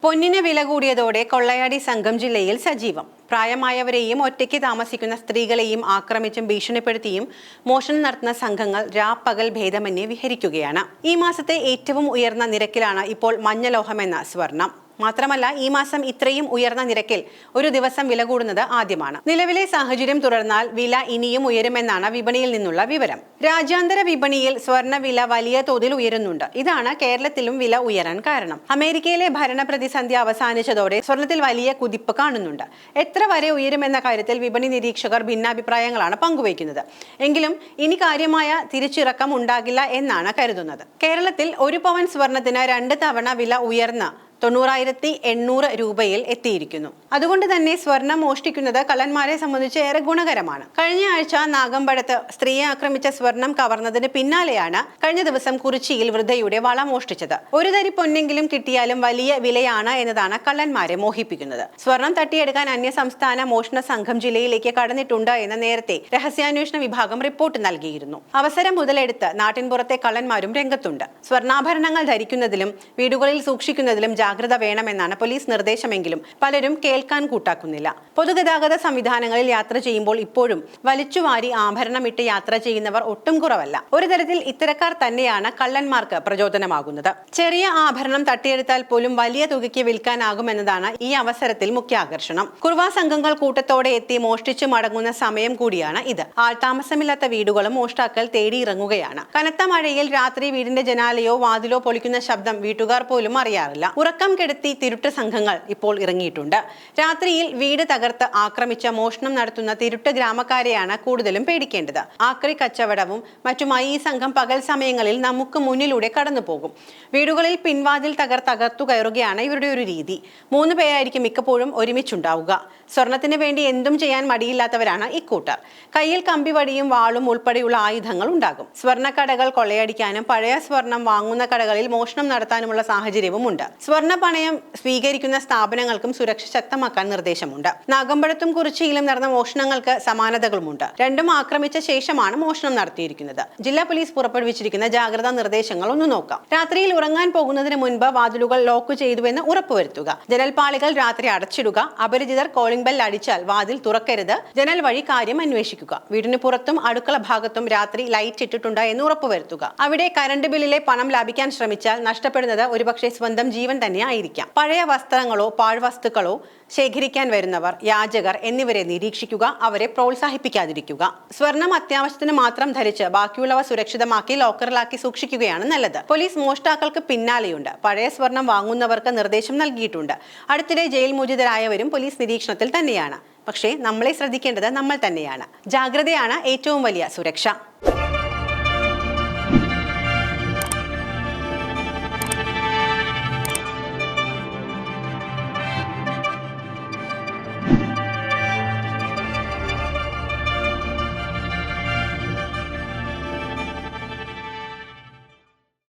പൊന്നിന് വില കൂടിയതോടെ കൊള്ളയാടി സംഘം ജില്ലയിൽ സജീവം. പ്രായമായവരെയും ഒറ്റയ്ക്ക് താമസിക്കുന്ന സ്ത്രീകളെയും ആക്രമിച്ചും ഭീഷണിപ്പെടുത്തിയും മോഷണം നടത്തുന്ന സംഘങ്ങൾ രാപ്പകൽ ഭേദമന്യേ വിഹരിക്കുകയാണ്. ഈ മാസത്തെ ഏറ്റവും ഉയർന്ന നിരക്കിലാണ് ഇപ്പോൾ മഞ്ഞലോഹമെന്ന സ്വർണം. മാത്രമല്ല, ഈ മാസം ഇത്രയും ഉയർന്ന നിരക്കിൽ ഒരു ദിവസം വില കൂടുന്നത് ആദ്യമാണ്. നിലവിലെ സാഹചര്യം തുടർന്നാൽ വില ഇനിയും ഉയരുമെന്നാണ് വിപണിയിൽ നിന്നുള്ള വിവരം. രാജ്യാന്തര വിപണിയിൽ സ്വർണ്ണ വില വലിയ തോതിൽ ഉയരുന്നുണ്ട്. ഇതാണ് കേരളത്തിലും വില ഉയരാൻ കാരണം. അമേരിക്കയിലെ ഭരണ പ്രതിസന്ധി അവസാനിച്ചതോടെ സ്വർണത്തിൽ വലിയ കുതിപ്പ് കാണുന്നുണ്ട്. എത്ര വരെ ഉയരുമെന്ന കാര്യത്തിൽ വിപണി നിരീക്ഷകർ ഭിന്നാഭിപ്രായങ്ങളാണ് പങ്കുവയ്ക്കുന്നത്. എങ്കിലും ഇനി കാര്യമായ തിരിച്ചിറക്കം ഉണ്ടാകില്ല എന്നാണ് കരുതുന്നത്. കേരളത്തിൽ ഒരു പവൻ സ്വർണത്തിന് 2 തവണ വില ഉയർന്ന് 90,800 രൂപയിൽ എത്തിയിരിക്കുന്നു. അതുകൊണ്ട് തന്നെ സ്വർണം മോഷ്ടിക്കുന്നത് കള്ളന്മാരെ സംബന്ധിച്ച് ഏറെ ഗുണകരമാണ്. കഴിഞ്ഞ ആഴ്ച നാഗമ്പടത്ത് സ്ത്രീയെ ആക്രമിച്ച സ്വർണം കവർന്നതിന് പിന്നാലെയാണ് കഴിഞ്ഞ ദിവസം കുറിച്ചിയിൽ വൃദ്ധയുടെ വള മോഷ്ടിച്ചത്. ഒരു തരി പൊന്നെങ്കിലും കിട്ടിയാലും വലിയ വിലയാണ് എന്നതാണ് കള്ളന്മാരെ മോഹിപ്പിക്കുന്നത്. സ്വർണം തട്ടിയെടുക്കാൻ അന്യസംസ്ഥാന മോഷണ സംഘം ജില്ലയിലേക്ക് കടന്നിട്ടുണ്ട് എന്ന് നേരത്തെ രഹസ്യാന്വേഷണ വിഭാഗം റിപ്പോർട്ട് നൽകിയിരുന്നു. അവസരം മുതലെടുത്ത് നാട്ടിൻപുറത്തെ കള്ളന്മാരും രംഗത്തുണ്ട്. സ്വർണ്ണാഭരണങ്ങൾ ധരിക്കുന്നതിലും വീടുകളിൽ സൂക്ഷിക്കുന്നതിലും ജാഗ്രത വേണമെന്നാണ് പോലീസ് നിർദ്ദേശമെങ്കിലും പലരും കേൾക്കാൻ കൂട്ടാക്കുന്നില്ല. പൊതുഗതാഗത സംവിധാനങ്ങളിൽ യാത്ര ചെയ്യുമ്പോൾ ഇപ്പോഴും വലിച്ചുവാരി ആഭരണമിട്ട് യാത്ര ചെയ്യുന്നവർ ഒട്ടും കുറവല്ല. ഒരു തരത്തിൽ ഇത്തരക്കാർ തന്നെയാണ് കള്ളന്മാർക്ക് പ്രചോദനമാകുന്നത്. ചെറിയ ആഭരണം തട്ടിയെടുത്താൽ പോലും വലിയ തുകയ്ക്ക് വിൽക്കാനാകുമെന്നതാണ് ഈ അവസരത്തിൽ മുഖ്യ ആകർഷണം. കുർവാ സംഘങ്ങൾ കൂട്ടത്തോടെ എത്തി മോഷ്ടിച്ചു മടങ്ങുന്ന സമയം കൂടിയാണ് ഇത്. ആൾതാമസമില്ലാത്ത വീടുകളും മോഷ്ടാക്കൾ തേടിയിറങ്ങുകയാണ്. കനത്ത മഴയിൽ രാത്രി വീടിന്റെ ജനാലയോ വാതിലോ പൊളിക്കുന്ന ശബ്ദം വീട്ടുകാർ പോലും അറിയാറില്ല. ഉറക്കം കെടുത്തി തിരുട്ട് സംഘങ്ങൾ ഇപ്പോൾ ഇറങ്ങിയിട്ടുണ്ട്. രാത്രിയിൽ വീട് തകർത്ത് ആക്രമിച്ച മോഷണം നടത്തുന്ന തിരുട്ട് ഗ്രാമക്കാരെയാണ് കൂടുതലും പേടിക്കേണ്ടത്. ആക്രി കച്ചവടവും മറ്റുമായി ഈ സംഘം പകൽ സമയങ്ങളിൽ നമുക്ക് മുന്നിലൂടെ കടന്നു പോകും. വീടുകളിൽ പിൻവാതിൽ തകർത്തു കയറുകയാണ് ഇവരുടെ ഒരു രീതി. 3 പേരായിരിക്കും മിക്കപ്പോഴും ഒരുമിച്ചുണ്ടാവുക. സ്വർണത്തിന് വേണ്ടി എന്തും ചെയ്യാൻ മടിയില്ലാത്തവരാണ് ഇക്കൂട്ടർ. കയ്യിൽ കമ്പിവടിയും വാളും ഉൾപ്പെടെയുള്ള ആയുധങ്ങൾ ഉണ്ടാകും. സ്വർണ്ണക്കടകൾ കൊള്ളയടിക്കാനും പഴയ സ്വർണം വാങ്ങുന്ന കടകളിൽ മോഷണം നടത്താനുമുള്ള സാഹചര്യവും ഉണ്ട്. സ്വർണ്ണ പണയം സ്വീകരിക്കുന്ന സ്ഥാപനങ്ങൾക്കും സുരക്ഷ ശക്തമാക്കാൻ നിർദ്ദേശമുണ്ട്. നാഗമ്പടത്തും കുറിച്ചിയിലും നടന്ന മോഷണങ്ങൾക്ക് സമാനതകളുമുണ്ട്. രണ്ടും ആക്രമിച്ച ശേഷമാണ് മോഷണം നടത്തിയിരിക്കുന്നത്. ജില്ലാ പോലീസ് പുറപ്പെടുവിച്ചിരിക്കുന്ന ജാഗ്രതാ നിർദ്ദേശങ്ങൾ ഒന്ന് നോക്കാം. രാത്രിയിൽ ഉറങ്ങാൻ പോകുന്നതിന് മുൻപ് വാതിലുകൾ ലോക്ക് ചെയ്തുവെന്ന് ഉറപ്പുവരുത്തുക. ജനൽപാളികൾ രാത്രി അടച്ചിടുക. അപരിചിതർ കോളിംഗ് ബെൽ അടിച്ചാൽ വാതിൽ തുറക്കരുത്. ജനൽ വഴി കാര്യം അന്വേഷിക്കുക. വീടിന് പുറത്തും അടുക്കള ഭാഗത്തും രാത്രി ലൈറ്റ് ഇട്ടിട്ടുണ്ട് എന്ന് ഉറപ്പുവരുത്തുക. അവിടെ കറണ്ട് ബില്ലിലെ പണം ലാഭിക്കാൻ ശ്രമിച്ചാൽ നഷ്ടപ്പെടുന്നത് ഒരുപക്ഷെ സ്വന്തം ജീവൻ തന്നെ ആയിരിക്കാം. പഴയ വസ്ത്രങ്ങളോ പാഴ്വസ്തുക്കളോ ശേഖരിക്കാൻ വരുന്നവർ, യാചകർ എന്നിവരെ നിരീക്ഷിക്കുക. അവരെ പ്രോത്സാഹിപ്പിക്കാതിരിക്കുക. സ്വർണം അത്യാവശ്യത്തിന് മാത്രം ധരിച്ച് ബാക്കിയുള്ളവ സുരക്ഷിതമാക്കി ലോക്കറിലാക്കി സൂക്ഷിക്കുകയാണ് നല്ലത്. പോലീസ് മോഷ്ടാക്കൾക്ക് പിന്നാലെയുണ്ട്. പഴയ സ്വർണം വാങ്ങുന്നവർക്ക് നിർദ്ദേശം നൽകിയിട്ടുണ്ട്. അടുത്തിടെ ജയിൽ മോചിതരായവരും പോലീസ് നിരീക്ഷണത്തിൽ തന്നെയാണ്. പക്ഷേ നമ്മളെ ശ്രദ്ധിക്കേണ്ടത് നമ്മൾ തന്നെയാണ്. ജാഗ്രതയാണ് ഏറ്റവും വലിയ സുരക്ഷ.